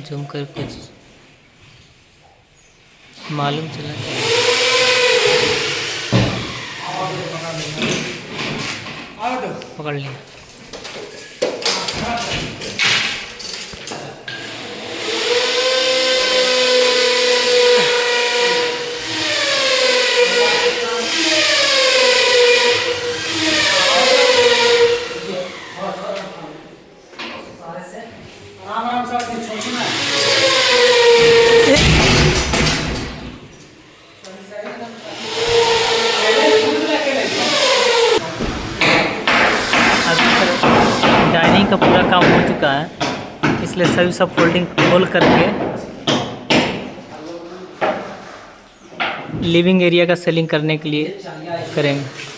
Zoom कर कुछ मालूम चला। पकड़ लिया। डाइनिंग का पूरा काम हो चुका है, इसलिए सभी सब फोल्डिंग खोल करके लिविंग एरिया का सेलिंग करने के लिए करेंगे।